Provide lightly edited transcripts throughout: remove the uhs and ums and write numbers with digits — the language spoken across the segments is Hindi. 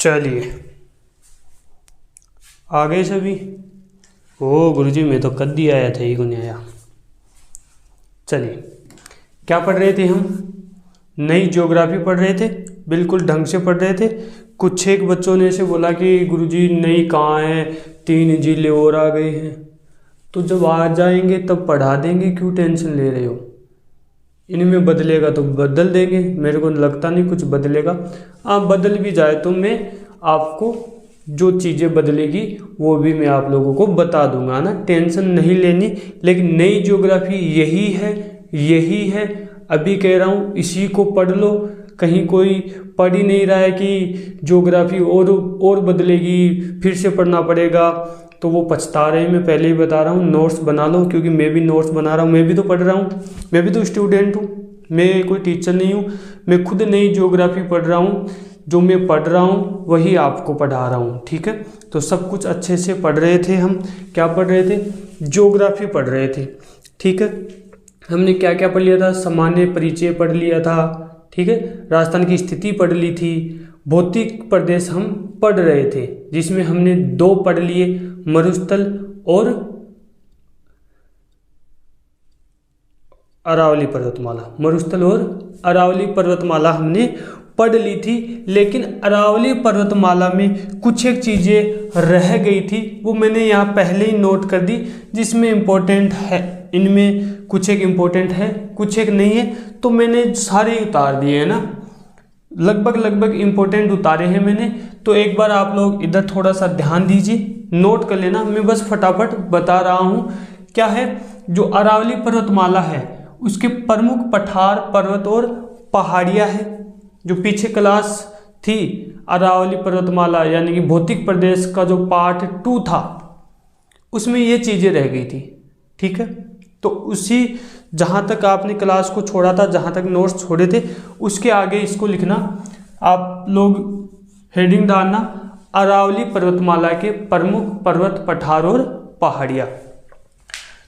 चलिए आ गए सभी। ओ गुरुजी मैं तो कद ही आया था, ही को नहीं आया। चलिए क्या पढ़ रहे थे हम? नई ज्योग्राफी पढ़ रहे थे, बिल्कुल ढंग से पढ़ रहे थे। कुछ एक बच्चों ने ऐसे बोला कि गुरुजी नई कहाँ है, 3 जिले और आ गए हैं। तो जब आ जाएंगे तब पढ़ा देंगे, क्यों टेंशन ले रहे हो? इनमें बदलेगा तो बदल देंगे, मेरे को लगता नहीं कुछ बदलेगा। आप बदल भी जाए तो मैं आपको जो चीज़ें बदलेगी वो भी मैं आप लोगों को बता दूंगा ना, टेंशन नहीं लेनी। लेकिन नई ज्योग्राफी यही है। अभी कह रहा हूँ इसी को पढ़ लो। कहीं कोई पढ़ ही नहीं रहा है कि ज्योग्राफी और बदलेगी, फिर से पढ़ना पड़ेगा, तो वो पछता रहे हैं। मैं पहले ही बता रहा हूँ, नोट्स बना लो, क्योंकि मैं भी नोट्स बना रहा हूँ, मैं भी तो पढ़ रहा हूँ, मैं भी तो स्टूडेंट हूँ, मैं कोई टीचर नहीं हूँ। मैं खुद नई ज्योग्राफी पढ़ रहा हूँ, जो मैं पढ़ रहा हूँ वही आपको पढ़ा रहा हूँ, ठीक है। तो सब कुछ अच्छे से पढ़ रहे थे हम। क्या पढ़ रहे थे? ज्योग्राफी पढ़ रहे थे, ठीक है। हमने क्या क्या पढ़ लिया था? सामान्य परिचय पढ़ लिया था, ठीक है। राजस्थान की स्थिति पढ़ ली थी। भौतिक प्रदेश हम पढ़ रहे थे, जिसमें हमने 2 पढ़ लिए, मरुस्थल और अरावली पर्वतमाला। मरुस्थल और अरावली पर्वतमाला हमने पढ़ ली थी। लेकिन अरावली पर्वतमाला में कुछ एक चीज़ें रह गई थी, वो मैंने यहाँ पहले ही नोट कर दी, जिसमें इम्पोर्टेंट है। इनमें कुछ एक इम्पोर्टेंट है, कुछ एक नहीं है, तो मैंने सारे उतार दिए हैं ना, लगभग इम्पोर्टेंट उतारे हैं मैंने। तो एक बार आप लोग इधर थोड़ा सा ध्यान दीजिए, नोट कर लेना। मैं बस फटाफट बता रहा हूँ। क्या है? जो अरावली पर्वतमाला है उसके प्रमुख पठार, पर्वत और पहाड़ियाँ है। जो पीछे क्लास थी अरावली पर्वतमाला यानी कि भौतिक प्रदेश का जो पार्ट 2 था, उसमें ये चीज़ें रह गई थी, ठीक है। तो उसी जहाँ तक आपने क्लास को छोड़ा था, जहाँ तक नोट्स छोड़े थे, उसके आगे इसको लिखना आप लोग, हेडिंग डालना अरावली पर्वतमाला के प्रमुख पर्वत, पठार और पहाड़ियाँ।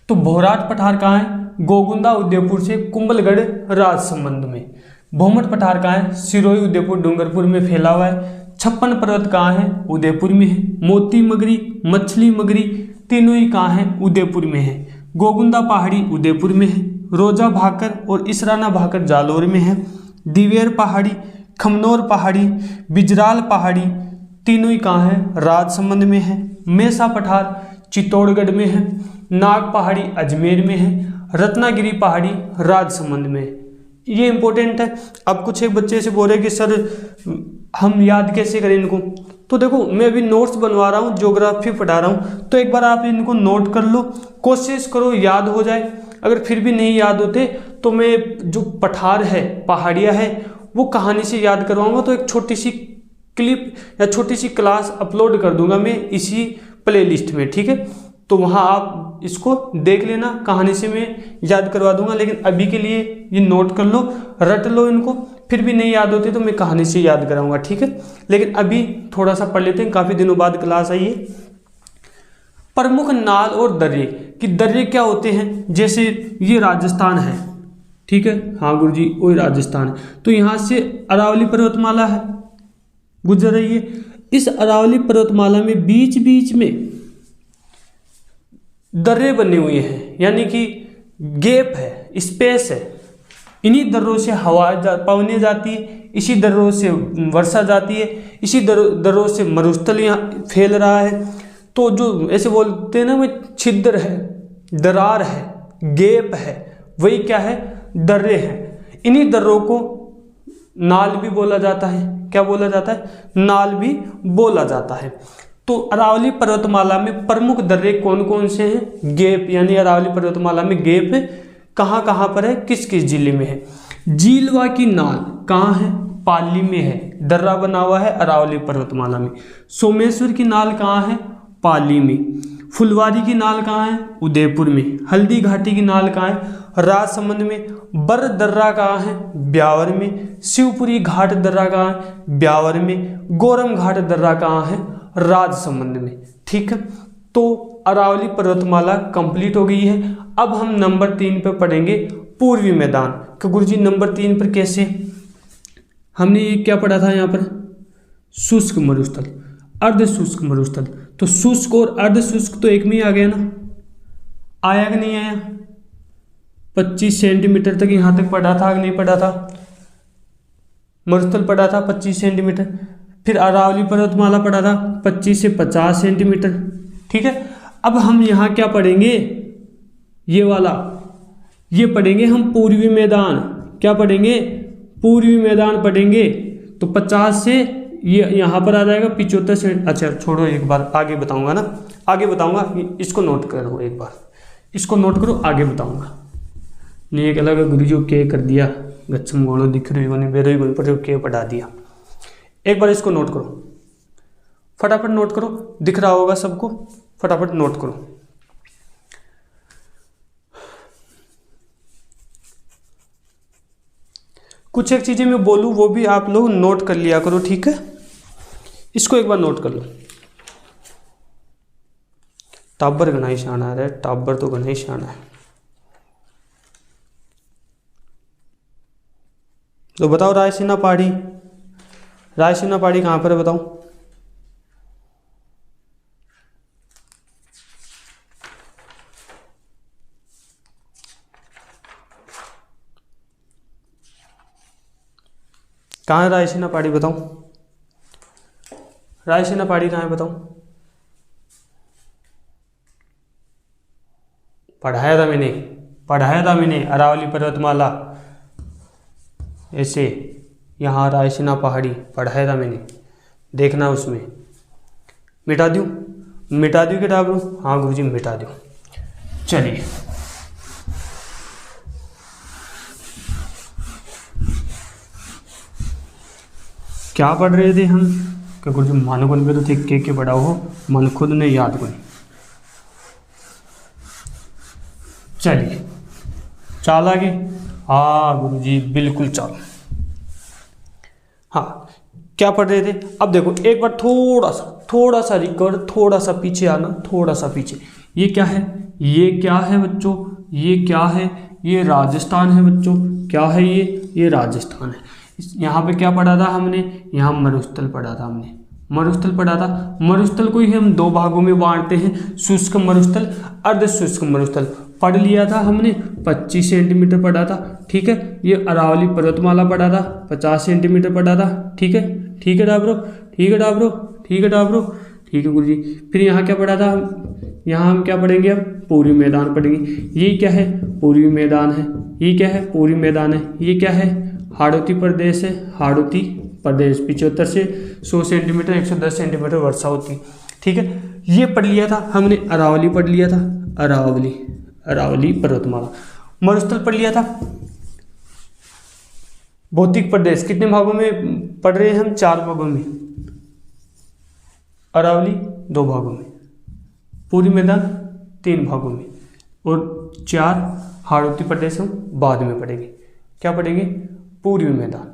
तो भोराट पठार कहाँ है? गोगुंदा उदयपुर से कुंभलगढ़ राजसमंद में। भौमट पठार कहाँ है? सिरोही उदयपुर डूंगरपुर में फैला हुआ है। 56 पर्वत कहाँ है? उदयपुर में है। मोती मगरी, मछली मगरी तीनों ही कहाँ है? उदयपुर में है। गोगुंदा पहाड़ी उदयपुर में है। रोजा भाकर और इसराना भाकर जालोर में है। दिवेर पहाड़ी, खमनोर पहाड़ी, बिजराल पहाड़ी तीनों ही कहाँ है? राजसमंद में है। मेसा पठार चित्तौड़गढ़ में है। नाग पहाड़ी अजमेर में है। रत्नागिरी पहाड़ी राजसमंद में है। ये इंपॉर्टेंट है। अब कुछ एक बच्चे से बोल रहे कि सर हम याद कैसे करें इनको? तो देखो मैं अभी नोट्स बनवा रहा हूँ, ज्योग्राफी पढ़ा रहा हूँ, तो एक बार आप इनको नोट कर लो, कोशिश करो याद हो जाए। अगर फिर भी नहीं याद होते तो मैं जो पठार है, पहाड़ियाँ है, वो कहानी से याद करवाऊंगा। तो एक छोटी सी क्लिप या छोटी सी क्लास अपलोड कर दूंगा मैं इसी प्लेलिस्ट में, ठीक है। तो वहाँ आप इसको देख लेना, कहानी से मैं याद करवा दूंगा। लेकिन अभी के लिए ये नोट कर लो, रट लो इनको, फिर भी नहीं याद होते तो मैं कहानी से याद कराऊंगा, ठीक है। लेकिन अभी थोड़ा सा पढ़ लेते हैं, काफ़ी दिनों बाद क्लास आई है। प्रमुख नाल और दर्रे कि दर्रे क्या होते हैं? जैसे ये राजस्थान है, ठीक है, हाँ गुरुजी वही राजस्थान है। तो यहाँ से अरावली पर्वतमाला है, गुजर रही है। इस अरावली पर्वतमाला में बीच बीच में दर्रे बने हुए हैं, यानी कि गैप है, स्पेस है। इन्हीं दर्रों से हवा पवने जाती है, इसी दर्रों से वर्षा जाती है, इसी दर्रों से मरुस्थल यहाँ फैल रहा है। तो जो ऐसे बोलते हैं ना, वो छिद्र है, दरार है, गैप है, वही क्या है? दर्रे हैं। इन्हीं दर्रों को नाल भी बोला जाता है। क्या बोला जाता है? नाल भी बोला जाता है। तो अरावली पर्वतमाला में प्रमुख दर्रे कौन कौन से हैं? गैप, यानी अरावली पर्वतमाला में गैप कहाँ कहाँ पर है, किस किस जिले में है? जीलवा की नाल कहाँ है? पाली में है, दर्रा बना हुआ है अरावली पर्वतमाला में। सोमेश्वर की नाल कहाँ है? पाली में। फुलवारी की नाल कहाँ है? उदयपुर में। हल्दी घाटी की नाल कहाँ है? राजसमंद में। बर दर्रा कहाँ है? ब्यावर में। शिवपुरी घाट दर्रा कहाँ है? ब्यावर में। गोरम घाट दर्रा कहाँ है? राजसमंद में, ठीक है। तो अरावली पर्वतमाला कंप्लीट हो गई है। अब हम नंबर 3 पे पढ़ेंगे पूर्वी मैदान। कि गुरुजी नंबर 3 पर कैसे? हमने ये क्या पढ़ा था यहाँ पर? शुष्क मरुस्थल, अर्ध शुष्क मरुस्थल। तो शुष्क और अर्ध शुष्क तो एक में ही आ गया ना, आया कि नहीं आया? 25 सेंटीमीटर तक यहाँ तक पड़ा था कि नहीं पड़ा था? मरुस्थल पड़ा था 25 सेंटीमीटर। फिर अरावली पर्वतमाला पड़ा था 25 से 50 सेंटीमीटर। ठीक है, अब हम यहाँ क्या पढ़ेंगे? ये वाला, ये पढ़ेंगे हम पूर्वी मैदान। क्या पढ़ेंगे? पूर्वी मैदान पढ़ेंगे। तो 50 से ये यहाँ पर आ जाएगा 75 से। अच्छा छोड़ो, एक बार आगे बताऊंगा ना, आगे बताऊंगा, इसको नोट करो, एक बार इसको नोट करो, आगे बताऊंगा। नहीं एक अलग गुरु जी के कर दिया, गच्छम गोणो दिख रही हो नहीं बेरोई गुण पर के पढ़ा दिया। एक बार इसको नोट करो, फटाफट नोट करो, दिख रहा होगा सबको, फटाफट नोट करो। कुछ एक चीजें मैं बोलूं वो भी आप लोग नोट कर लिया करो, ठीक है? इसको एक बार नोट कर लो। टाबर घना ही शाना है, टाबर तो घना ही शाना है। तो बताओ रायसीना पहाड़ी, रायसीना पहाड़ी कहाँ पर है बताओ? कहाँ है रायसीना पहाड़ी बताओ? रायसीना पहाड़ी कहाँ है बताओ? पढ़ाया था मैंने अरावली पर्वतमाला, ऐसे यहाँ रायसीना पहाड़ी पढ़ाया था मैंने, देखना उसमें। मिटा दूँ कि डाबरू? हाँ गुरुजी मिटा दूँ। चलिए क्या पढ़ रहे थे हम? कि गुरुजी मन गुण पे तो थे के पढ़ा हो, मन खुद ने याद गुण। चलिए चाल आगे। हाँ गुरुजी बिल्कुल चाल। हाँ क्या पढ़ रहे थे? अब देखो एक बार थोड़ा सा रिकॉर्ड, थोड़ा सा पीछे आना, थोड़ा सा पीछे। ये क्या है? ये क्या है बच्चों? ये क्या है? ये राजस्थान है बच्चों। क्या है ये राजस्थान है। यहाँ पे क्या पढ़ा था हमने? यहाँ मरुस्थल पढ़ा था हमने, मरुस्थल पढ़ा था। मरुस्थल को ही हम दो भागों में बांटते हैं, शुष्क मरुस्थल, अर्ध शुष्क मरुस्थल। पढ़ लिया था हमने, 25 सेंटीमीटर पढ़ा था, ठीक है। ये अरावली पर्वतमाला पढ़ा था, 50 सेंटीमीटर पढ़ा था, ठीक है। ठीक है डाबरो, ठीक है डाबरो, ठीक है डाबरो, ठीक है गुरुजी। फिर यहाँ क्या पढ़ा था? यहाँ हम क्या पढ़ेंगे? अब पूर्वी मैदान पढ़ेंगे। ये क्या है? पूर्वी मैदान है। ये क्या है? पूर्वी मैदान है। ये क्या है? हाड़ौती प्रदेश है, हाड़ौती प्रदेश। 75 से 100 सेंटीमीटर 110 सेंटीमीटर वर्षा होती, ठीक है। ये पढ़ लिया था हमने। अरावली पढ़ लिया था, अरावली पर्वतमाला। मरुस्थल पढ़ लिया था। भौतिक प्रदेश कितने भागों में पढ़ रहे हैं हम? 4 भागों में। अरावली 2 भागों में, पूर्वी मैदान 3 भागों में, और 4 हाड़ौती प्रदेश हम बाद में पढ़ेंगे। क्या पढ़ेंगे? पूर्वी मैदान,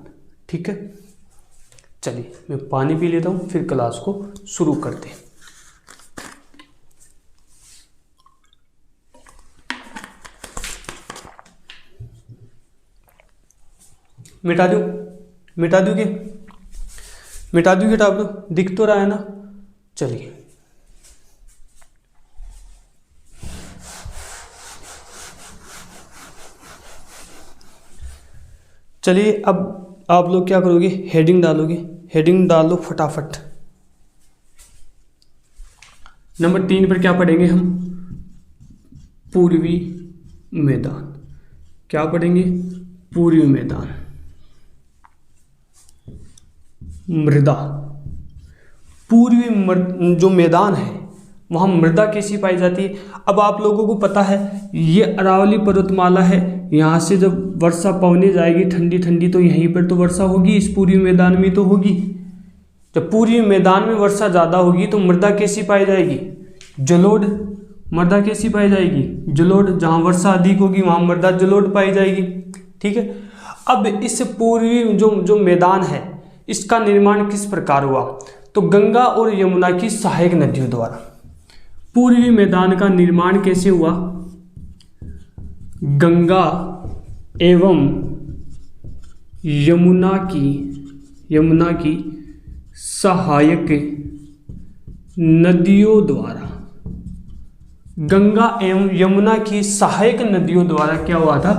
ठीक है। चलिए मैं पानी पी लेता हूँ, फिर क्लास को शुरू करते हैं। मिटा दूँ टाप दिख तो रहा है ना? चलिए अब आप लोग क्या करोगे? हेडिंग डालोगे। हेडिंग डालो फटाफट। नंबर 3 पर क्या पढ़ेंगे हम? पूर्वी मैदान। क्या पढ़ेंगे? पूर्वी मैदान। मृदा, पूर्वी जो मैदान है वहाँ मृदा कैसी पाई जाती है? अब आप लोगों को पता है ये अरावली पर्वतमाला है, यहाँ से जब वर्षा पवने जाएगी ठंडी ठंडी तो यहीं पर तो वर्षा होगी, इस पूर्वी मैदान में तो होगी। जब पूर्वी मैदान में वर्षा ज़्यादा होगी तो मृदा कैसी पाई जाएगी? जलोढ़। मृदा कैसी पाई जाएगी? जलोढ़। जहाँ वर्षा अधिक होगी वहाँ मृदा जलोढ़ पाई जाएगी, ठीक है। अब इस पूर्वी जो मैदान है इसका निर्माण किस प्रकार हुआ? तो गंगा और यमुना की सहायक नदियों द्वारा। पूर्वी मैदान का निर्माण कैसे हुआ? गंगा एवं यमुना की सहायक नदियों द्वारा, गंगा एवं यमुना की सहायक नदियों द्वारा क्या हुआ था,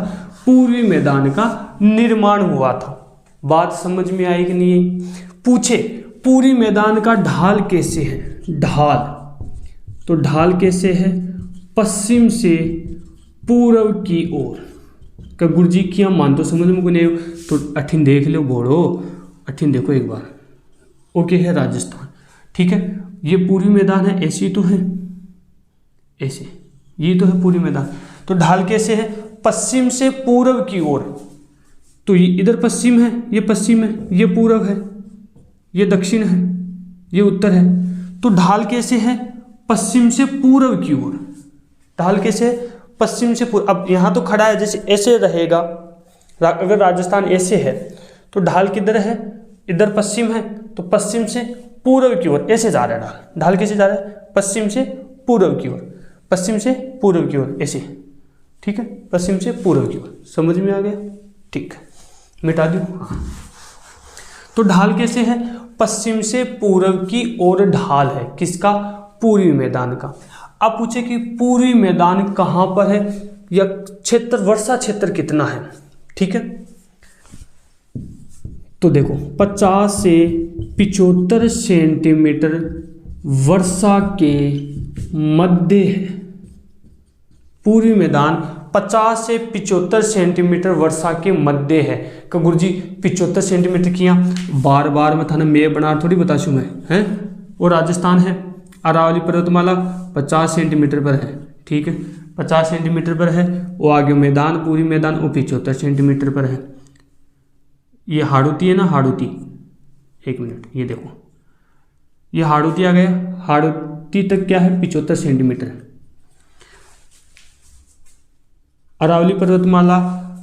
पूर्वी मैदान का निर्माण हुआ था। बात समझ में आई कि नहीं? पूछे पूर्वी मैदान का ढाल कैसे है, ढाल, तो ढाल कैसे है, पश्चिम से पूर्व की ओर। का गुरुजी क्या मान तो समझ में को नहीं, तो अठिन देख लो घोड़ो, अठिन देखो एक बार। ओके है राजस्थान, ठीक है, ये पूर्वी मैदान है, ऐसे तो है, ऐसे ये तो है पूर्वी मैदान। तो ढाल कैसे है, पश्चिम से पूर्व की ओर, तो ये इधर पश्चिम है, ये पश्चिम है, ये पूर्व है, ये दक्षिण है, ये उत्तर है। तो ढाल कैसे है, पश्चिम से पूर्व की ओर। ढाल कैसे है, पश्चिम से पूर्व। अब यहाँ तो खड़ा है, जैसे ऐसे रहेगा, अगर राजस्थान ऐसे है तो ढाल किधर है, इधर पश्चिम है, तो पश्चिम से पूर्व की ओर ऐसे जा रहा है ढाल। ढाल कैसे जा रहा है, पश्चिम से पूर्व की ओर, पश्चिम से पूर्व की ओर ऐसे, ठीक है, पश्चिम से पूर्व की ओर। समझ में आ गया? ठीक है, मिटा दूं। हाँ, तो ढाल कैसे है, पश्चिम से पूर्व की ओर ढाल है, किसका, पूर्वी मैदान का। अब पूछे कि पूर्वी मैदान कहाँ पर है, या क्षेत्र, वर्षा क्षेत्र कितना है, ठीक है। तो देखो 50 से 75 सेंटीमीटर वर्षा के मध्य है पूर्वी मैदान। 50 से 75 सेंटीमीटर वर्षा के मध्य है। का गुरुजी 75 सेंटीमीटर किया, बार बार मैं थाना मैं बना थोड़ी बताशू मैं, हैं। और राजस्थान है, अरावली पर्वतमाला 50 सेंटीमीटर पर है, ठीक है, 50 सेंटीमीटर पर है। वो आगे मैदान, पूरी मैदान वो 75 सेंटीमीटर पर है। ये हाड़ौती है ना, हाड़ौती, एक मिनट, ये देखो, ये हाड़ौती आ गया, हाड़ौती तक क्या है, 75 सेंटीमीटर। अरावली पर्वतमाला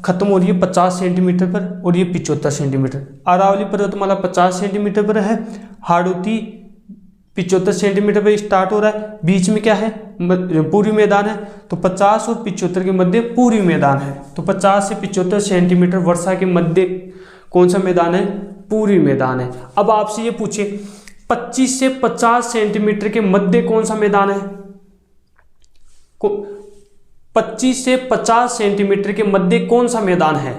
खत्म हो रही है 50 सेंटीमीटर पर, और ये 75 सेंटीमीटर। अरावली पर्वतमाला 50 सेंटीमीटर पर है, हाड़ौती 75 सेंटीमीटर पर स्टार्ट हो रहा है। बीच में क्या है, पूर्वी मैदान है, तो 50 और 75 के मध्य पूर्वी मैदान है। तो 50 से 75 सेंटीमीटर वर्षा के मध्य कौन सा मैदान है, पूर्वी मैदान है। अब आपसे ये पूछे 25 से 50 सेंटीमीटर के मध्य कौन सा मैदान है, 25 से 50 सेंटीमीटर के मध्य कौन सा मैदान है,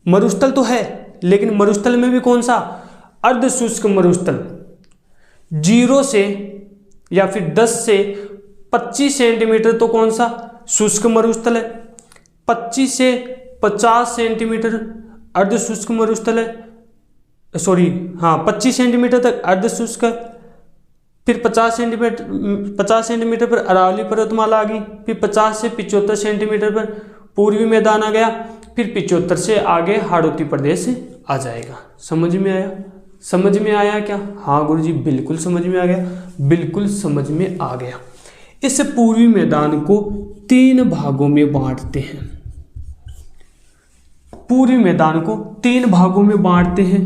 मरुस्थल तो है, लेकिन मरुस्थल में भी कौन सा, अर्ध शुष्क मरुस्थल। 0 से या फिर 10 से 25 सेंटीमीटर तो कौन सा, शुष्क मरुस्थल है। 25 से 50 सेंटीमीटर अर्ध शुष्क मरुस्थल है, सॉरी हाँ 25 सेंटीमीटर तक अर्ध शुष्क है। फिर 50 सेंटीमीटर पर अरावली पर्वतमाला आ गई। फिर 50 से 75 सेंटीमीटर पर पूर्वी मैदान आ गया। फिर 75 से आगे हाड़ौती प्रदेश आ जाएगा। समझ में आया? समझ में आया क्या? हाँ गुरुजी बिल्कुल समझ में आ गया, बिल्कुल समझ में आ गया। इस पूर्वी मैदान को 3 भागों में बांटते हैं। पूर्वी मैदान को 3 भागों में बांटते हैं।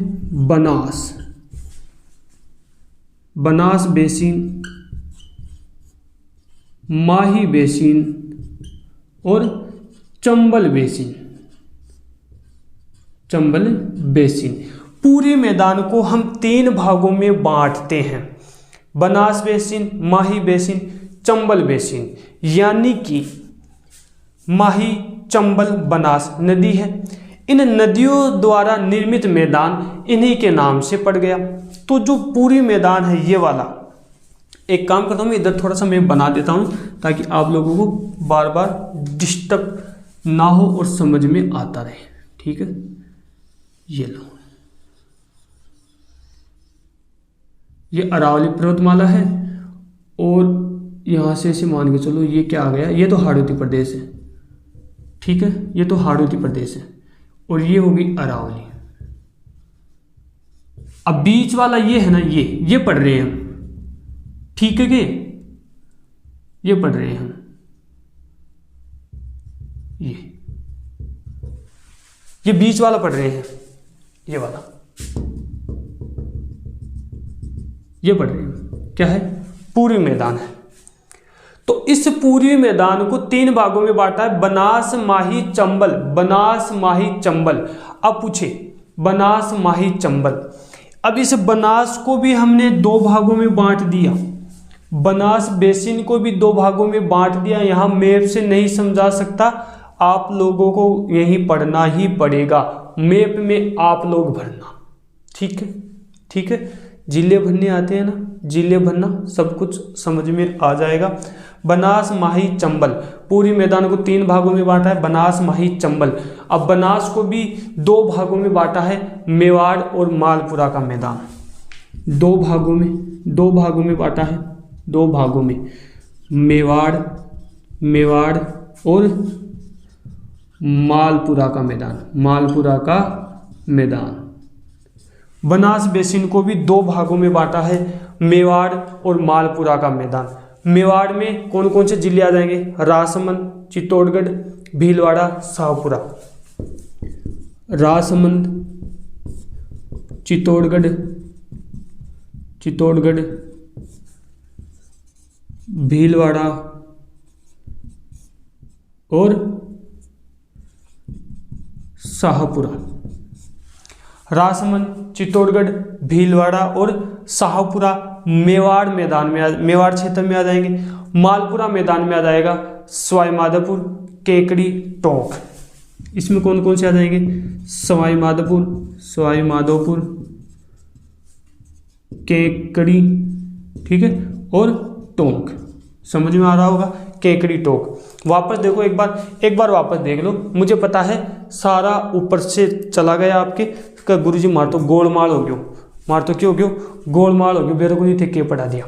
बनास बेसिन, माही बेसिन और चंबल बेसिन। चंबल बेसिन पूरे मैदान को हम 3 भागों में बांटते हैं। बनास बेसिन, माही बेसिन, चंबल बेसिन। यानी कि माही, चंबल, बनास नदी है। इन नदियों द्वारा निर्मित मैदान इन्हीं के नाम से पड़ गया। तो जो पूरी मैदान है ये वाला, एक काम करता हूँ मैं इधर थोड़ा सा मैं बना देता हूँ ताकि आप लोगों को बार बार डिस्टर्ब ना हो और समझ में आता रहे। ठीक है, ये लो, ये अरावली पर्वतमाला है और यहाँ से ऐसे मान के चलो ये क्या आ गया, ये तो हाड़ौती प्रदेश है। ठीक है, ये तो हाड़ौती प्रदेश है और ये होगी अरावली। अब बीच वाला ये है ना, ये पढ़ रहे हैं हम। ठीक है, ये पढ़ रहे हैं हम, ये बीच वाला पढ़ रहे हैं, ये वाला ये पढ़ रहे हैं। क्या है? पूर्वी मैदान है। तो इस पूर्वी मैदान को 3 भागों में बांटा है। बनास, माही, चंबल। बनास, माही, चंबल। अब पूछे बनास, माही, चंबल, अब इस बनास को भी हमने दो भागों में बांट दिया, बनास बेसिन को भी दो भागों में बांट दिया। यहाँ मैप से नहीं समझा सकता, आप लोगों को यही पढ़ना ही पड़ेगा, मैप में आप लोग भरना। ठीक है, ठीक है, जिले भरने आते हैं ना, जिले भरना, सब कुछ समझ में आ जाएगा। बनास, माही, चंबल, पूरी मैदान को तीन भागों में बांटा है, बनास, माही, चंबल। अब बनास को भी दो भागों में बांटा है, मेवाड़ और मालपुरा का मैदान। दो भागों में बांटा है, दो भागों में, मेवाड़ और मालपुरा का मैदान। बनास बेसिन को भी दो भागों में बांटा है, मेवाड़ और मालपुरा का मैदान। मेवाड़ में कौन कौन से जिले आ जाएंगे? राजसमंद, चित्तौड़गढ़, भीलवाड़ा, शाहपुरा। राजसमंद, चित्तौड़गढ़, भीलवाड़ा और शाहपुरा। राजसमंद, चित्तौड़गढ़, भीलवाड़ा और शाहपुरा मेवाड़ मैदान में, मेवाड़ क्षेत्र में आ जाएंगे। मालपुरा मैदान में आ जाएगा सवाई माधोपुर, केकड़ी, टोंक। इसमें कौन कौन से आ जाएंगे? सवाई माधोपुर, केकड़ी, ठीक है, और टोंक। समझ में आ रहा होगा, केकड़ी, टोंक। वापस देखो, एक बार वापस देख लो। मुझे पता है सारा ऊपर से चला गया आपके का, गुरुजी मार तो गोलमाल हो गयो, गोलमाल हो गयो, मेरे को नहीं थे क्या पढ़ा दिया।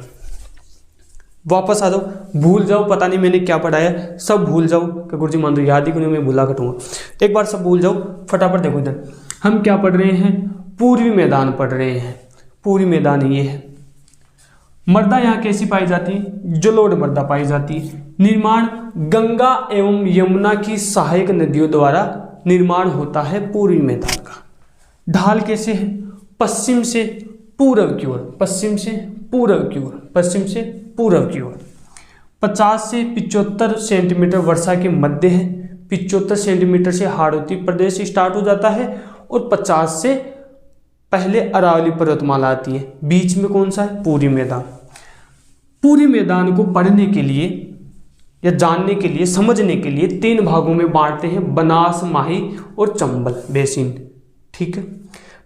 वापस आ जाओ, भूल जाओ, पता नहीं मैंने क्या पढ़ाया, सब भूल जाओ कि गुरुजी मान दो, याद ही क्यों नहीं, मैं भूला कटूंगा। एक बार सब भूल जाओ, फटाफट देखो इधर हम क्या पढ़ रहे हैं, पूर्वी मैदान पढ़ रहे हैं। पूर्वी मैदान ये है। मर्दा यहाँ कैसी पाई जाती है? जलोढ़ मर्दा पाई जाती है। निर्माण गंगा एवं यमुना की सहायक नदियों द्वारा निर्माण होता है पूर्वी मैदान का। ढाल कैसे है? पश्चिम से पूर्व की ओर, 50 से 75 सेंटीमीटर वर्षा के मध्य है। 75 सेंटीमीटर से हाड़ौती प्रदेश स्टार्ट हो जाता है और 50 से पहले अरावली पर्वतमाला आती है। बीच में कौन सा है? पूरी मैदान। पूरी मैदान को पढ़ने के लिए या जानने के लिए, समझने के लिए तीन भागों में बांटते हैं, बनास, माही और चंबल बेसिन। ठीक है,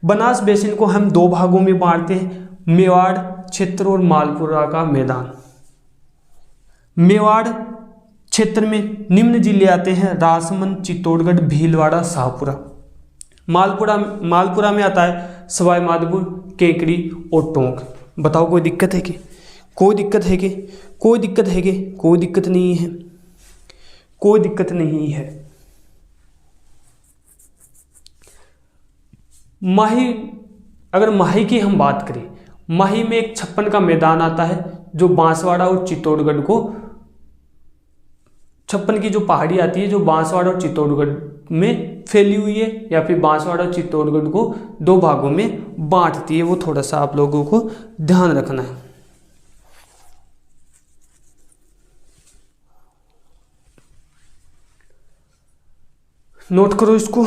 बनास बेसिन को हम दो भागों में बांटते हैं, मेवाड़ क्षेत्र और मालपुरा का मैदान। मेवाड़ क्षेत्र में निम्न जिले आते हैं, राजसमंद, चित्तौड़गढ़, भीलवाड़ा, शाहपुरा। मालपुरा में आता है सवाई माधोपुर, केकड़ी और टोंक। बताओ कोई दिक्कत है कि? कोई दिक्कत नहीं है। माही, अगर माही की हम बात करें, माही में एक 56 का मैदान आता है जो बांसवाड़ा और चित्तौड़गढ़ को, 56 की जो पहाड़ी आती है जो बांसवाड़ा और चित्तौड़गढ़ में फैली हुई है, या फिर बांसवाड़ा और चित्तौड़गढ़ को दो भागों में बांटती है। वो थोड़ा सा आप लोगों को ध्यान रखना है। नोट करो इसको।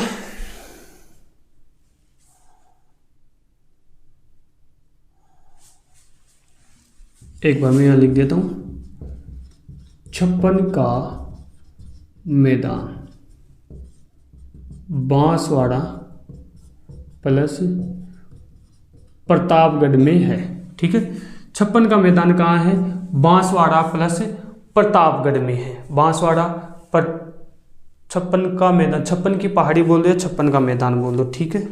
एक बार मैं यहां लिख देता हूं, 56 का मैदान बांसवाड़ा प्लस प्रतापगढ़ में है। ठीक है, 56 का मैदान कहाँ है? बांसवाड़ा प्लस प्रतापगढ़ में है। बांसवाड़ा पर 56 का मैदान, 56 की पहाड़ी बोल दो या 56 का मैदान बोल दो। ठीक है,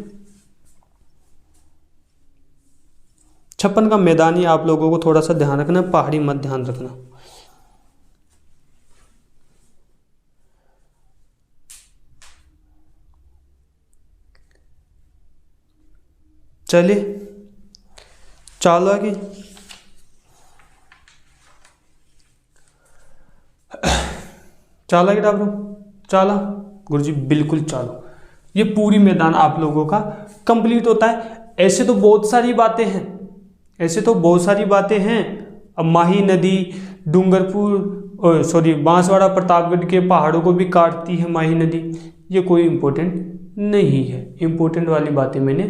56 का मैदान ही आप लोगों को थोड़ा सा ध्यान रखना, पहाड़ी मत ध्यान रखना। चलिए चालो आगे। चाला कि डाबरो? चाला गुरुजी, बिल्कुल चालो। ये पूरी मैदान आप लोगों का कंप्लीट होता है। ऐसे तो बहुत सारी बातें हैं, अब माही नदी बांसवाड़ा प्रतापगढ़ के पहाड़ों को भी काटती है माही नदी। ये कोई इम्पोर्टेंट नहीं है, इम्पोर्टेंट वाली बातें मैंने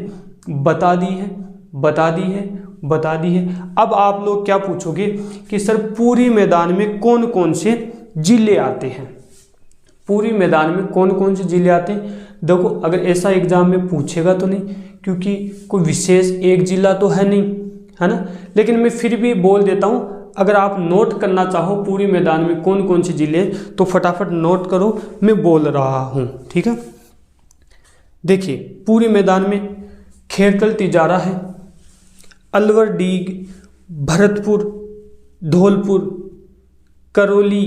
बता दी है। बता दी है। अब आप लोग क्या पूछोगे कि सर पूरी मैदान में कौन कौन से जिले आते हैं, पूरी मैदान में कौन कौन से जिले आते हैं। देखो अगर ऐसा एग्जाम में पूछेगा तो नहीं, क्योंकि कोई विशेष एक जिला तो है नहीं, है ना, लेकिन मैं फिर भी बोल देता हूँ। अगर आप नोट करना चाहो पूरी मैदान में कौन कौन से जिले हैं तो फटाफट नोट करो, मैं बोल रहा हूँ, ठीक है। देखिए पूरी मैदान में खेरकल तिजारा है, अलवर डीग, भरतपुर, धौलपुर, करौली,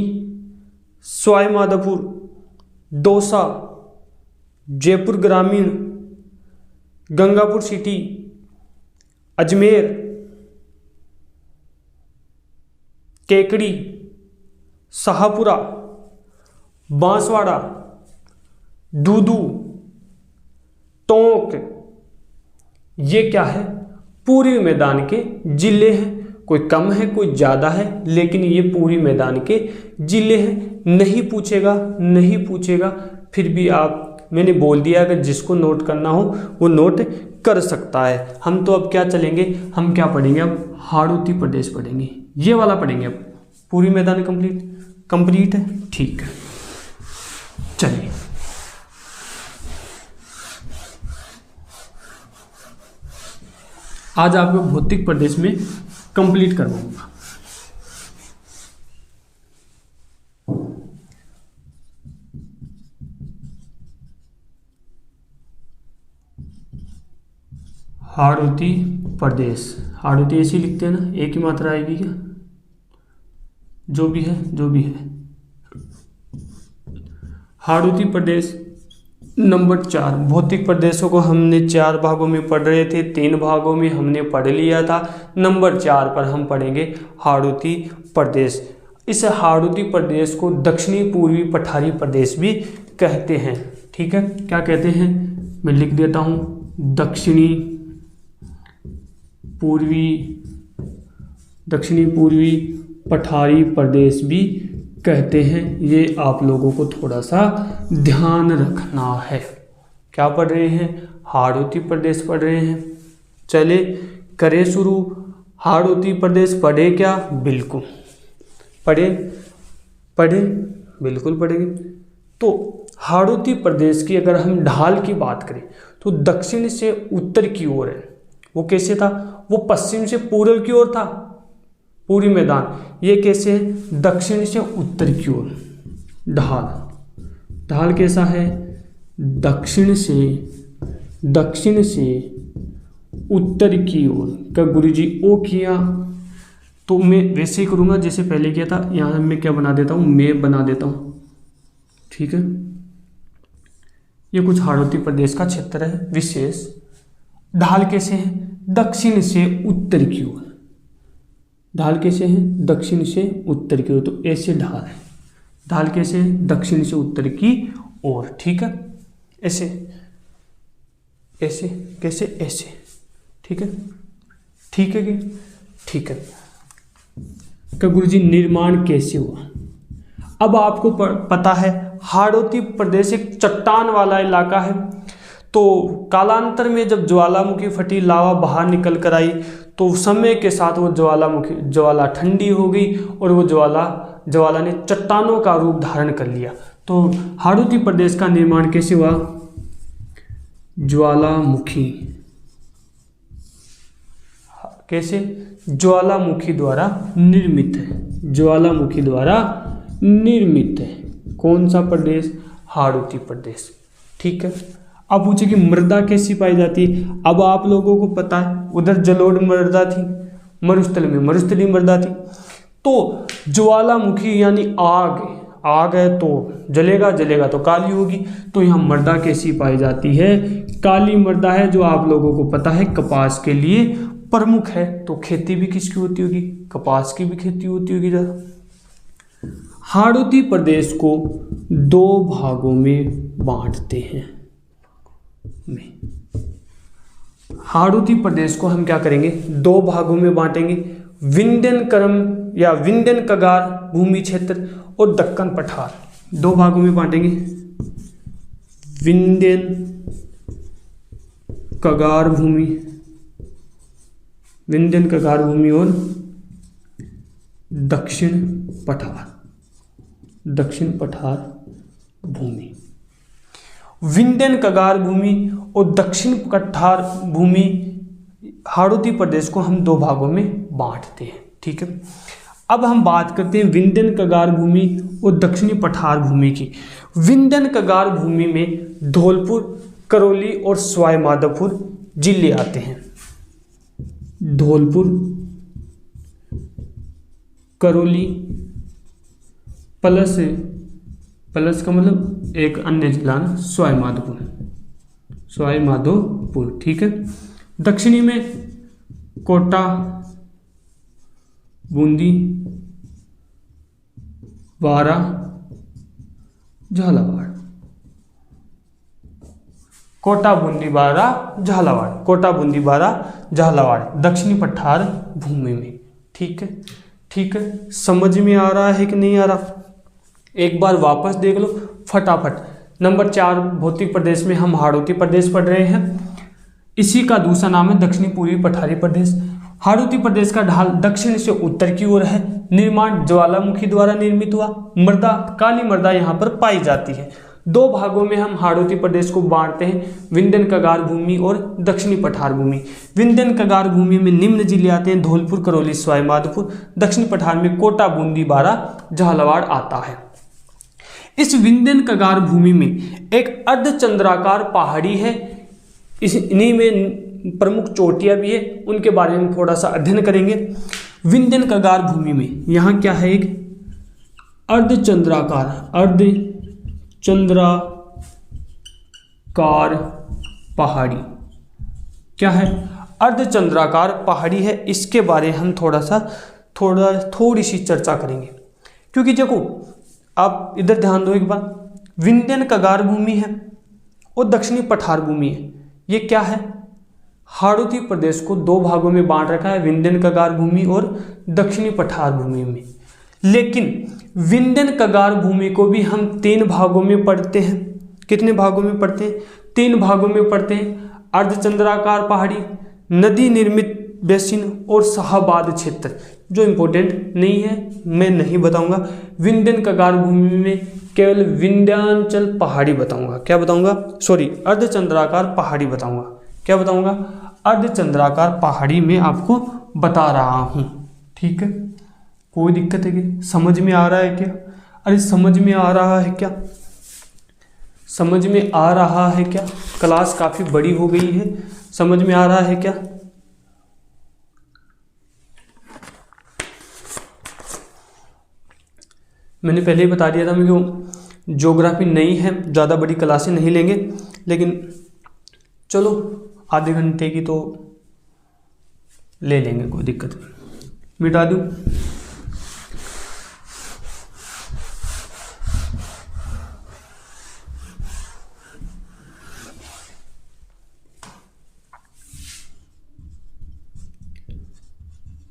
सवाई माधोपुर, दौसा, जयपुर ग्रामीण, गंगापुर सिटी, अजमेर, केकड़ी, शाहपुरा, बांसवाड़ा, दूदू, टोंक, ये क्या है पूरी मैदान के जिले हैं। कोई कम है कोई ज़्यादा है, लेकिन ये पूरी मैदान के जिले हैं। नहीं पूछेगा फिर भी आप, मैंने बोल दिया अगर जिसको नोट करना हो वो नोट कर सकता है। हम तो अब क्या चलेंगे, हम क्या पढ़ेंगे, अब हाड़ौती प्रदेश पढ़ेंगे, ये वाला पढ़ेंगे। अब पूरी मैदान कंप्लीट है, ठीक है। चलिए आज आपको भौतिक प्रदेश में कंप्लीट करवाऊंगा। हाड़ौती प्रदेश, हाड़ौती ऐसे लिखते हैं ना, एक ही मात्रा आएगी क्या, जो भी है। हाड़ौती प्रदेश नंबर 4। भौतिक प्रदेशों को हमने 4 भागों में पढ़ रहे थे, 3 भागों में हमने पढ़ लिया था। नंबर 4 पर हम पढ़ेंगे हाड़ौती प्रदेश। इस हाड़ौती प्रदेश को दक्षिणी पूर्वी पठारी प्रदेश भी कहते हैं, ठीक है। क्या कहते हैं, मैं लिख देता हूँ, दक्षिणी पूर्वी पठारी प्रदेश भी कहते हैं। ये आप लोगों को थोड़ा सा ध्यान रखना है। क्या पढ़ रहे हैं, हाड़ौती प्रदेश पढ़ रहे हैं। चले करें शुरू। हाड़ौती प्रदेश पढ़े क्या, बिल्कुल पढ़े, बिल्कुल पढ़ेंगे। तो हाड़ौती प्रदेश की अगर हम ढाल की बात करें तो दक्षिण से उत्तर की ओर है। वो कैसे था, वो पश्चिम से पूर्व की ओर था पूरी मैदान, ये कैसे है, दक्षिण से उत्तर की ओर। ढाल कैसा है, दक्षिण से उत्तर की ओर। क्या गुरुजी ओ किया, तो मैं वैसे ही करूँगा जैसे पहले किया था। यहाँ मैं क्या बना देता हूँ, मैं बना देता हूँ, ठीक है। ये कुछ हाड़ौती प्रदेश का क्षेत्र है विशेष। ढाल कैसे है, दक्षिण से उत्तर की ओर। ढाल कैसे है, दक्षिण से उत्तर की ओर, तो ऐसे ढाल है। ढाल कैसे है, दक्षिण से उत्तर की ओर, ठीक है। ऐसे कैसे, ऐसे, ठीक है कि ठीक है। क्या गुरुजी निर्माण कैसे हुआ, अब आपको पता है हाड़ौती प्रदेश एक चट्टान वाला इलाका है। तो कालांतर में जब ज्वालामुखी फटी, लावा बाहर निकल कर आई, तो समय के साथ वो ज्वाला ठंडी हो गई और वो ज्वाला ने चट्टानों का रूप धारण कर लिया। तो हाड़ौती प्रदेश का निर्माण कैसे हुआ, ज्वालामुखी, कैसे, ज्वालामुखी द्वारा निर्मित है। ज्वालामुखी द्वारा निर्मित है कौन सा प्रदेश, हाड़ौती प्रदेश, ठीक है। अब पूछे कि मृदा कैसी पाई जाती है। अब आप लोगों को पता है उधर जलोढ़ मृदा थी, मरुस्थल में मरुस्थलीय मृदा थी। तो ज्वालामुखी यानी आग है तो जलेगा तो काली होगी। तो यहाँ मृदा कैसी पाई जाती है, काली मृदा है, जो आप लोगों को पता है कपास के लिए प्रमुख है। तो खेती भी किसकी होती होगी, कपास की भी खेती होती होगी। जरा हाड़ौती प्रदेश को 2 भागों में बांटते हैं। हाड़ौती प्रदेश को हम क्या करेंगे, 2 भागों में बांटेंगे, विंध्यन करम या विंध्यन कगार भूमि क्षेत्र और दक्कन पठार। 2 भागों में बांटेंगे, विंध्यन कगार भूमि विंध्यन कगार भूमि और दक्षिण पठार भूमि। विंध्यन कगार भूमि और दक्षिण पठार भूमि हाड़ौती प्रदेश को हम दो भागों में बांटते हैं। ठीक है, अब हम बात करते हैं विंध्यन कगार भूमि और दक्षिणी पठार भूमि की। विंध्यन कगार भूमि में धौलपुर, करौली और सवाई माधोपुर जिले आते हैं। धौलपुर, करौली प्लस का मतलब एक अन्य जिला ना, सवाई माधोपुर। ठीक है, दक्षिणी में कोटा, बूंदी, बारा, झालावाड़। कोटा, बूंदी, बारा, झालावाड़ दक्षिणी पठार भूमि में। ठीक है, समझ में आ रहा है कि नहीं आ रहा? एक बार वापस देख लो फटाफट। नंबर 4 भौतिक प्रदेश में हम हाड़ौती प्रदेश पढ़ रहे हैं। इसी का दूसरा नाम है दक्षिणी पूर्वी पठारी प्रदेश। हाड़ौती प्रदेश का ढाल दक्षिण से उत्तर की ओर है। निर्माण ज्वालामुखी द्वारा निर्मित हुआ। मृदा, काली मृदा यहाँ पर पाई जाती है। दो भागों में हम हाड़ौती प्रदेश को बांटते हैं, विंध्यन कगार भूमि और दक्षिणी पठार भूमि। विंध्यन कगार भूमि में निम्न जिले आते हैं, धौलपुर, करौली, सवाई माधोपुर। दक्षिणी पठार में कोटा, बूंदी, बारा, झालावाड़ आता है। इस विंध्यन कगार भूमि में एक अर्धचंद्राकार पहाड़ी है। इन्हीं में प्रमुख चोटियां भी है, उनके बारे में थोड़ा सा अध्ययन करेंगे। विंध्यन कगार भूमि में यहाँ क्या है, एक अर्धचंद्राकार पहाड़ी। क्या है? अर्धचंद्राकार पहाड़ी है। इसके बारे में हम थोड़ी सी चर्चा करेंगे, क्योंकि देखो आप इधर ध्यान दो एक बार। विंध्यन कगार भूमि है और दक्षिणी पठार भूमि है। ये क्या है? हाड़ौती प्रदेश को दो भागों में बांट रखा है, विंध्यन कगार भूमि और दक्षिणी पठार भूमि में। लेकिन विंध्यन कगार भूमि को भी हम 3 भागों में पढ़ते हैं। कितने भागों में पढ़ते हैं? 3 भागों में पढ़ते हैं। अर्धचंद्राकार पहाड़ी, नदी निर्मित बेसिन और शाहाबाद क्षेत्र। जो इंपॉर्टेंट नहीं है मैं नहीं बताऊंगा। विंध्यन कगार भूमि में केवल विंध्याचल पहाड़ी बताऊंगा। क्या बताऊंगा? सॉरी, अर्धचंद्राकार पहाड़ी बताऊंगा। क्या बताऊंगा? अर्धचंद्राकार पहाड़ी में आपको बता रहा हूं। ठीक है, कोई दिक्कत है क्या? समझ में आ रहा है क्या? अरे समझ में आ रहा है क्या? समझ में आ रहा है क्या? क्लास काफी बड़ी हो गई है, समझ में आ रहा है क्या? मैंने पहले ही बता दिया था, मेरे ज्योग्राफी नहीं है, ज़्यादा बड़ी क्लासें नहीं लेंगे, लेकिन चलो आधे घंटे की तो ले लेंगे, कोई दिक्कत नहीं। मिटा दूँ?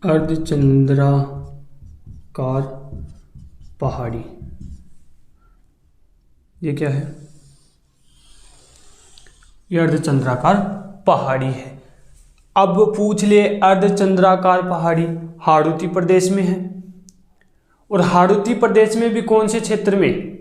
अर्धचंद्राकार पहाड़ी, ये क्या है? ये अर्धचंद्राकार पहाड़ी है। अब पूछ ले, अर्धचंद्राकार पहाड़ी हाड़ौती प्रदेश में है, और हाड़ौती प्रदेश में भी कौन से क्षेत्र में?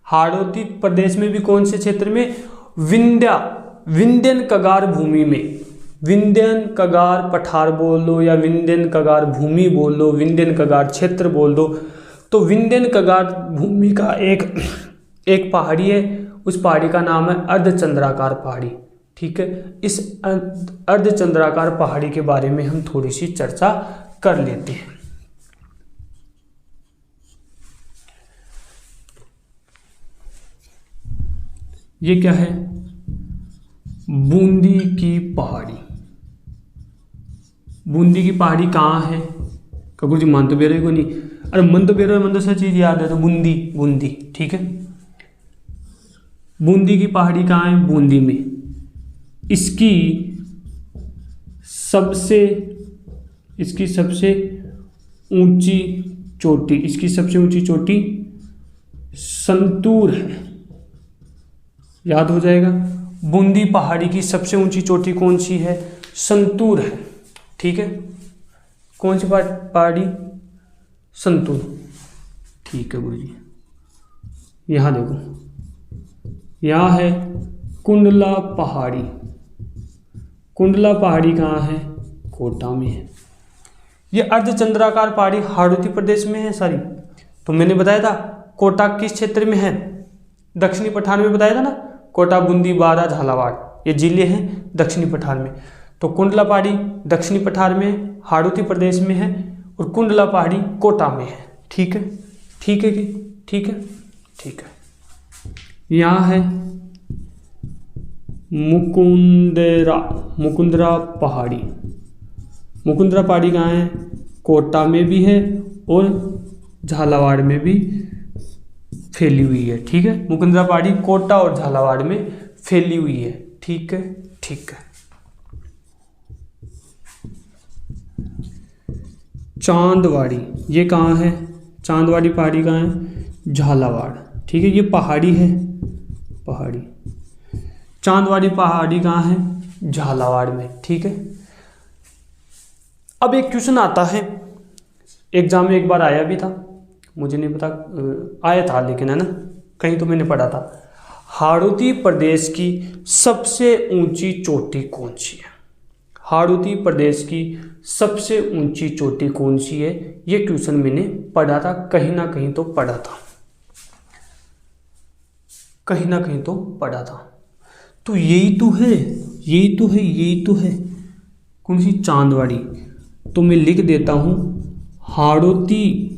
हाड़ौती प्रदेश में भी कौन से क्षेत्र में? विंध्यन कगार भूमि में। विंध्यन कगार पठार बोल दो या विंध्यन कगार भूमि बोल दो, विंध्यन कगार क्षेत्र बोल दो। तो विंध्यन कगार भूमि का एक पहाड़ी है, उस पहाड़ी का नाम है अर्धचंद्राकार पहाड़ी। ठीक है, इस अर्धचंद्राकार पहाड़ी के बारे में हम थोड़ी सी चर्चा कर लेते हैं। ये क्या है? बूंदी की पहाड़ी। बूंदी की पहाड़ी कहाँ है? कपूर जी मान तो बेरो को नहीं, अरे मन तो बेरो, मन तो सब चीज याद है, तो बूंदी। ठीक है, बूंदी की पहाड़ी कहाँ है? बूंदी में। इसकी सबसे ऊंची चोटी संतूर है। याद हो जाएगा, बूंदी पहाड़ी की सबसे ऊंची चोटी कौन सी है? संतूर है। ठीक है, कौन सी पहाड़ी? संतूर। ठीक है गुरु जी। यहाँ देखो, यहाँ है कुंडला पहाड़ी। कुंडला पहाड़ी कहाँ है? कोटा में है। ये अर्धचंद्राकार पहाड़ी हाड़ौती प्रदेश में है सारी। तो मैंने बताया था कोटा किस क्षेत्र में है? दक्षिणी पठार में बताया था ना, कोटा, बूंदी, बारा, झालावाड़, ये जिले हैं दक्षिणी पठार में। तो कुंडला पहाड़ी दक्षिणी पठार में, हाड़ौती प्रदेश में है, और कुंडला पहाड़ी कोटा में है। ठीक है, ठीक है कि ठीक है, ठीक है। यहाँ है मुकुंदरा पहाड़ी। मुकुंदरा पहाड़ी कहाँ है? कोटा में भी है और झालावाड़ में भी फैली हुई है। ठीक है, मुकुंदरा पहाड़ी कोटा और झालावाड़ में फैली हुई है। ठीक है, ठीक है। चांदवाड़ी, ये कहाँ है? चांदवाड़ी पहाड़ी कहाँ है? झालावाड़। ठीक है, ये पहाड़ी है, पहाड़ी। चांदवाड़ी पहाड़ी कहाँ है? झालावाड़ में। ठीक है। अब एक क्वेश्चन आता है, एग्जाम में एक बार आया भी था, मुझे नहीं पता आया था लेकिन, है ना, कहीं तो मैंने पढ़ा था। हाड़ौती प्रदेश की सबसे ऊंची चोटी कौन सी है? हाड़ौती प्रदेश की सबसे ऊंची चोटी कौन सी है? ये क्वेश्चन मैंने पढ़ा था, कहीं ना कहीं तो पढ़ा था, कहीं ना कहीं तो पढ़ा था। तो यही तो है, यही तो है, यही तो है। कौन सी? चांदवाड़ी। तो मैं लिख देता हूं, हाड़ौती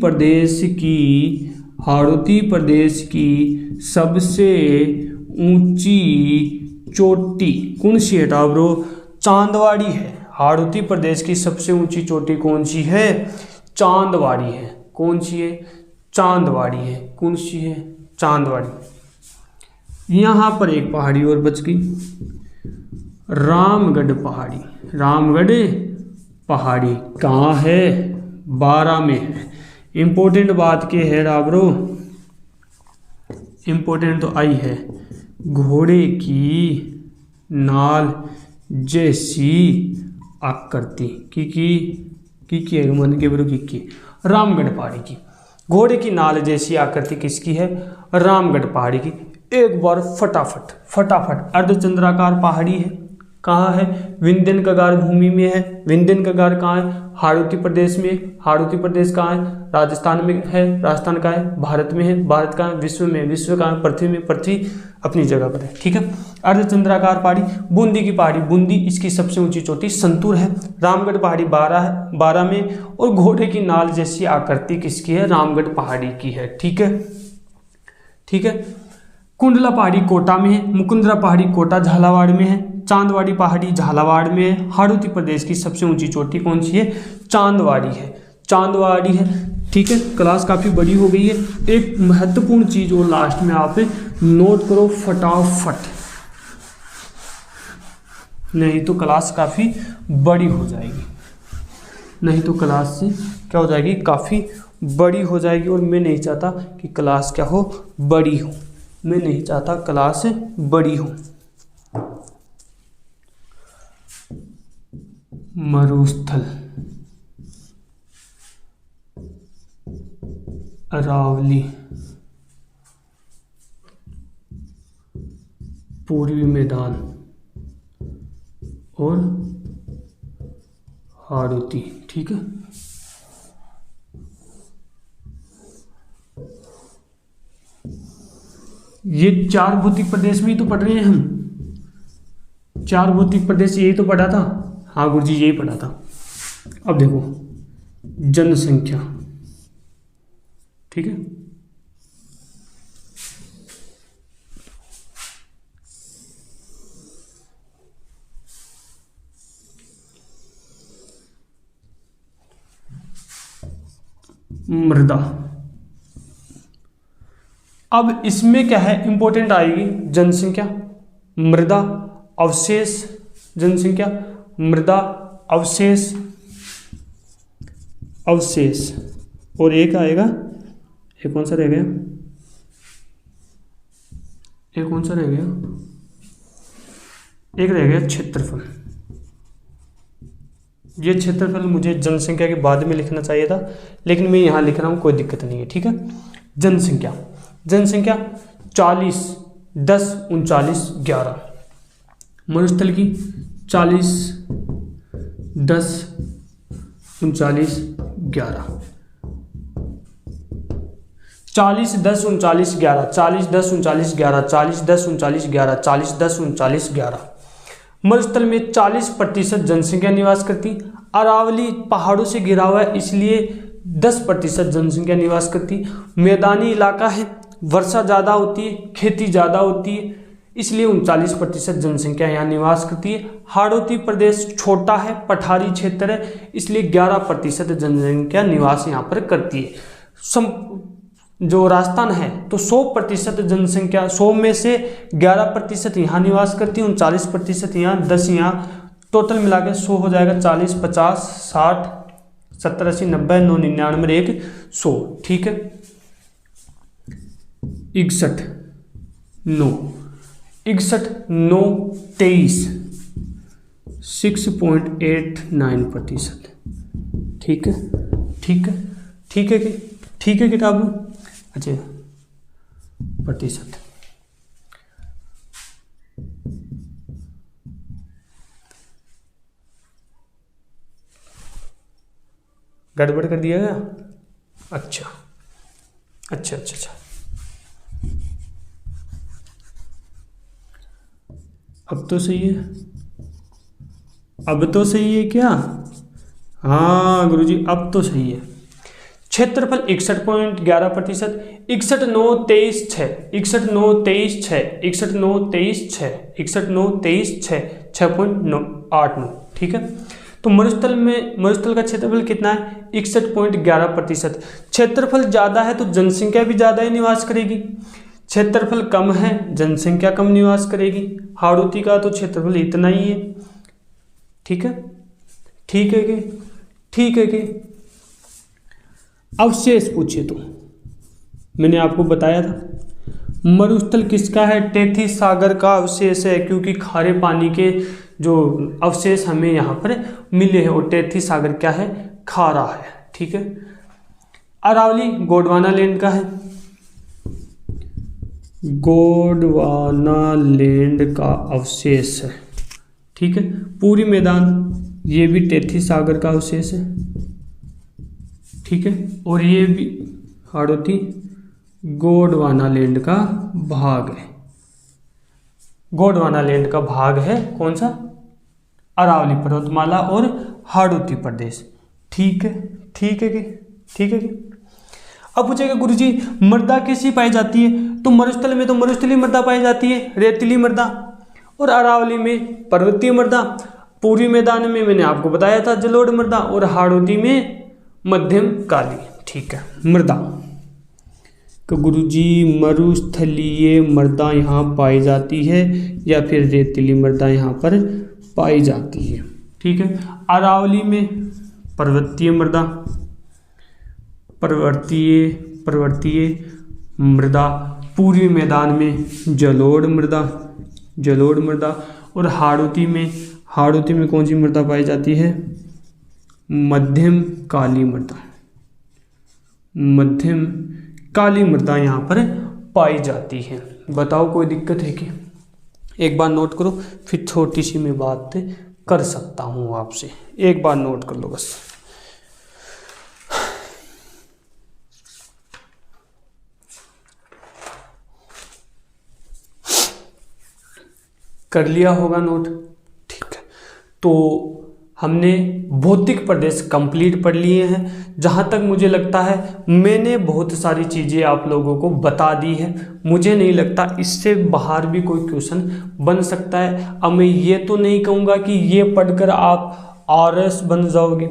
प्रदेश की सबसे ऊंची चोटी कौन सी है टाब्रो? चांदवाड़ी है। हाड़ौती प्रदेश की सबसे ऊंची चोटी कौन सी है? चांदवाड़ी है। कौन सी है? चांदवाड़ी है। कौन सी है? चांदवाड़ी। यहाँ पर एक पहाड़ी और बच गई, रामगढ़ पहाड़ी। रामगढ़ पहाड़ी कहाँ है? बारा में है। इंपॉर्टेंट बात क्या है राबरो? इंपॉर्टेंट तो आई है, घोड़े की नाल जैसी आकृति की है मन के बरो की रामगढ़ पहाड़ी की। घोड़े की नाल जैसी आकृति किसकी है? रामगढ़ पहाड़ी की। एक बार फटाफट अर्धचंद्राकार पहाड़ी है, कहाँ है? विंध्यन कगार भूमि में है। विंध्यन कगार कहाँ है? हाड़ौती प्रदेश में। हाड़ौती प्रदेश कहाँ है? राजस्थान में है। राजस्थान कहाँ है? भारत में है। भारत कहाँ है? विश्व में। विश्व कहाँ है? पृथ्वी में। पृथ्वी अपनी जगह पर है। ठीक है। अर्धचंद्राकार पहाड़ी बूंदी की पहाड़ी, बूंदी इसकी सबसे ऊंची चोटी संतूर है। रामगढ़ पहाड़ी बारा में, और घोड़े की नाल जैसी आकृति किसकी है? रामगढ़ पहाड़ी की है। ठीक है, ठीक है। कुंडला पहाड़ी कोटा में है। मुकुंदरा पहाड़ी कोटा झालावाड़ में है। चांदवाड़ी पहाड़ी झालावाड़ में है। हाड़ौती प्रदेश की सबसे ऊंची चोटी कौन सी है? चांदवाड़ी है। चांदवाड़ी है। ठीक है, क्लास काफ़ी बड़ी हो गई है। एक महत्वपूर्ण चीज़ और लास्ट में आप नोट करो फटाफट, नहीं तो क्लास काफ़ी बड़ी हो जाएगी। नहीं तो क्लास से क्या हो जाएगी? काफ़ी बड़ी हो जाएगी। और मैं नहीं चाहता कि क्लास क्या हो? बड़ी हो। मैं नहीं चाहता क्लास बड़ी हो। मरुस्थल, अरावली, पूर्वी मैदान और हाड़ौती। ठीक है, ये चार भौतिक प्रदेश में ही तो पढ़ रहे हैं हम। चार भौतिक प्रदेश यही तो पढ़ा था। हाँ गुरुजी, यही पढ़ा था। अब देखो जनसंख्या। ठीक है, मृदा। अब इसमें क्या है? इंपॉर्टेंट आएगी जनसंख्या, मृदा, अवशेष, जनसंख्या, मृदा, अवशेष, अवशेष, और एक आएगा, एक कौन सा रह गया? एक कौन सा रह गया? एक रह गया क्षेत्रफल। ये क्षेत्रफल मुझे जनसंख्या के बाद में लिखना चाहिए था, लेकिन मैं यहाँ लिख रहा हूँ, कोई दिक्कत नहीं है। ठीक है, जनसंख्या 40, 10, 39, 11। मरुस्थल की 40, 10, 39, 11। 40, 10, 39, 11, 40, 10, 39, 11, 40, 10, 39, 11, 40, 10, 39, 11। मरुस्थल में 40% जनसंख्या निवास करती। अरावली पहाड़ों से घिरा हुआ है, इसलिए 10% जनसंख्या निवास करती। मैदानी इलाका है, वर्षा ज़्यादा होती है, खेती ज़्यादा होती है, इसलिए 39% जनसंख्या यहाँ निवास करती है। हाड़ौती प्रदेश छोटा है, पठारी क्षेत्र है, इसलिए 11% जनसंख्या निवास यहाँ पर करती है। जो राजस्थान है तो 100% जनसंख्या, 100 में से 11% यहाँ निवास करती है, 39% यहाँ, 10 यहाँ, टोटल मिला के 100 हो जाएगा। 40, 50, 60, 70, 80, 90, 9, 99, 1, 100। ठीक है, 61, 9, 23, 6.89%। ठीक है, ठीक है, ठीक है कि ठीक है किताब। अच्छा, प्रतिशत गड़बड़ कर दिया गया। अच्छा अच्छा अच्छा अच्छा, अब तो सही है, अब तो सही है क्या? हाँ गुरुजी, अब तो सही है। क्षेत्रफल 61.11%, 61, 9, 23, 6, 61, 9, 23, 6, 61, 9, 23, 6, 61, 9, 23, 6, 6.89। ठीक है, तो मरुस्थल का क्षेत्रफल कितना है? 61.11%। क्षेत्रफल ज़्यादा है तो जनसंख्या भी ज़्यादा ही निवास करेगी, क्षेत्रफल कम है जनसंख्या कम निवास करेगी। हाड़ौती का तो क्षेत्रफल इतना ही है। ठीक है, ठीक है कि ठीक है कि अवशेष पूछे तो मैंने आपको बताया था मरुस्थल किसका है? टेथी सागर का अवशेष है, क्योंकि खारे पानी के जो अवशेष हमें यहाँ पर मिले हैं और टेथी सागर क्या है? खारा है। ठीक है, अरावली गोंडवाना लैंड का है, गोंडवाना लैंड का अवशेष है। ठीक है, पूरी मैदान ये भी टेथी सागर का अवशेष है। ठीक है, और ये भी हाड़ौती गोंडवाना लैंड का भाग है। गोंडवाना लैंड का भाग है कौन सा? अरावली पर्वतमाला और हाड़ौती प्रदेश। ठीक है, ठीक है कि ठीक है कि अब पूछेगा गुरुजी मृदा कैसी पाई जाती है? तो मरुस्थल में तो मरुस्थलीय मृदा पाई जाती है, रेतीली मृदा, और अरावली में पर्वतीय मृदा। पूर्वी मैदान में मैंने आपको बताया था जलोढ़ मृदा, और हाड़ौती में मध्यम काली। ठीक है, मृदा तो गुरुजी मरुस्थलीय मृदा यहाँ पाई जाती है या फिर रेतीली मृदा यहाँ पर पाई जाती है। ठीक है, अरावली में पर्वतीय मृदा, पर्वतीय मृदा, पूर्वी मैदान में जलोढ़ मृदा, और हाड़ौती में कौन सी मृदा पाई जाती है? मध्यम काली मृदा यहाँ पर पाई जाती है। बताओ कोई दिक्कत है कि? एक बार नोट करो, फिर छोटी सी मैं बात कर सकता हूँ आपसे। एक बार नोट कर लो बस। कर लिया होगा नोट? ठीक है, तो हमने भौतिक प्रदेश कंप्लीट पढ़ लिए हैं। जहाँ तक मुझे लगता है मैंने बहुत सारी चीज़ें आप लोगों को बता दी है। मुझे नहीं लगता इससे बाहर भी कोई क्वेश्चन बन सकता है। अब मैं ये तो नहीं कहूँगा कि ये पढ़कर आप RS बन जाओगे,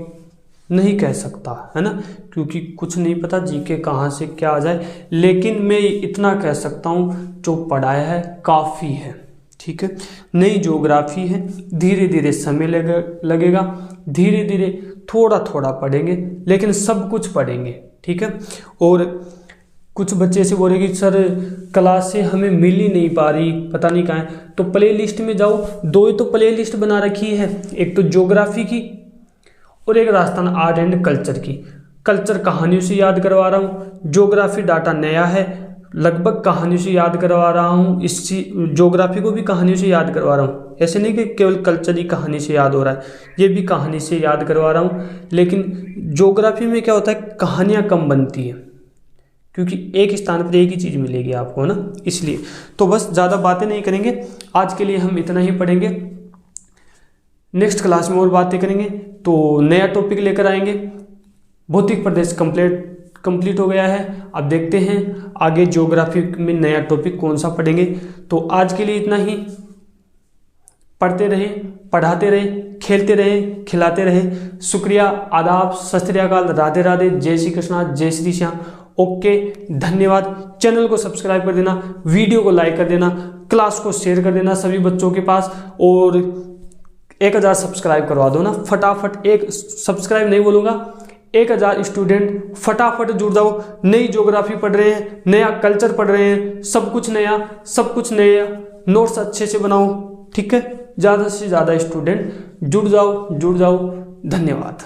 नहीं कह सकता है ना, क्योंकि कुछ नहीं पता जीके कहाँ से क्या आ जाए। लेकिन मैं इतना कह सकता हूँ जो पढ़ाया है काफ़ी है। ठीक है, नई ज्योग्राफी है, धीरे धीरे समय लगेगा, धीरे धीरे थोड़ा थोड़ा पढ़ेंगे, लेकिन सब कुछ पढ़ेंगे। ठीक है, और कुछ बच्चे से बोले कि सर क्लासें हमें मिल ही नहीं पा रही, पता नहीं कहाँ है। तो प्ले लिस्ट में जाओ, 2 ही तो प्ले लिस्ट बना रखी है, एक तो ज्योग्राफी की और एक राजस्थान आर्ट एंड कल्चर की। कल्चर कहानियों से याद करवा रहा हूँ, ज्योग्राफी डाटा नया है, लगभग कहानियों से याद करवा रहा हूँ, इसी ज्योग्राफी को भी कहानियों से याद करवा रहा हूँ। ऐसे नहीं कि केवल कल्चर ही कहानी से याद हो रहा है, ये भी कहानी से याद करवा रहा हूँ। लेकिन ज्योग्राफी में क्या होता है, कहानियाँ कम बनती है, क्योंकि एक स्थान पर एक ही चीज़ मिलेगी आपको ना, इसलिए। तो बस ज़्यादा बातें नहीं करेंगे, आज के लिए हम इतना ही पढ़ेंगे। नेक्स्ट क्लास में और बातें करेंगे, तो नया टॉपिक लेकर आएंगे। भौतिक प्रदेश कंप्लीट हो गया है। अब देखते हैं आगे ज्योग्राफी में नया टॉपिक कौन सा पढ़ेंगे। तो आज के लिए इतना ही। पढ़ते रहें, पढ़ाते रहें, खेलते रहें, खिलाते रहें। शुक्रिया, आदाब, सत श्री अकाल, राधे राधे, जय श्री कृष्णा, जय श्री श्याम। ओके, धन्यवाद। चैनल को सब्सक्राइब कर देना, वीडियो को लाइक कर देना, क्लास को शेयर कर देना सभी बच्चों के पास, और 1000 सब्सक्राइब करवा दो ना फटाफट। एक सब्सक्राइब नहीं बोलूँगा, 1000 स्टूडेंट फटाफट जुड़ जाओ। नई ज्योग्राफी पढ़ रहे हैं, नया कल्चर पढ़ रहे हैं, सब कुछ नया। नोट्स अच्छे से बनाओ, ठीक है। ज़्यादा से ज़्यादा स्टूडेंट जुड़ जाओ। धन्यवाद।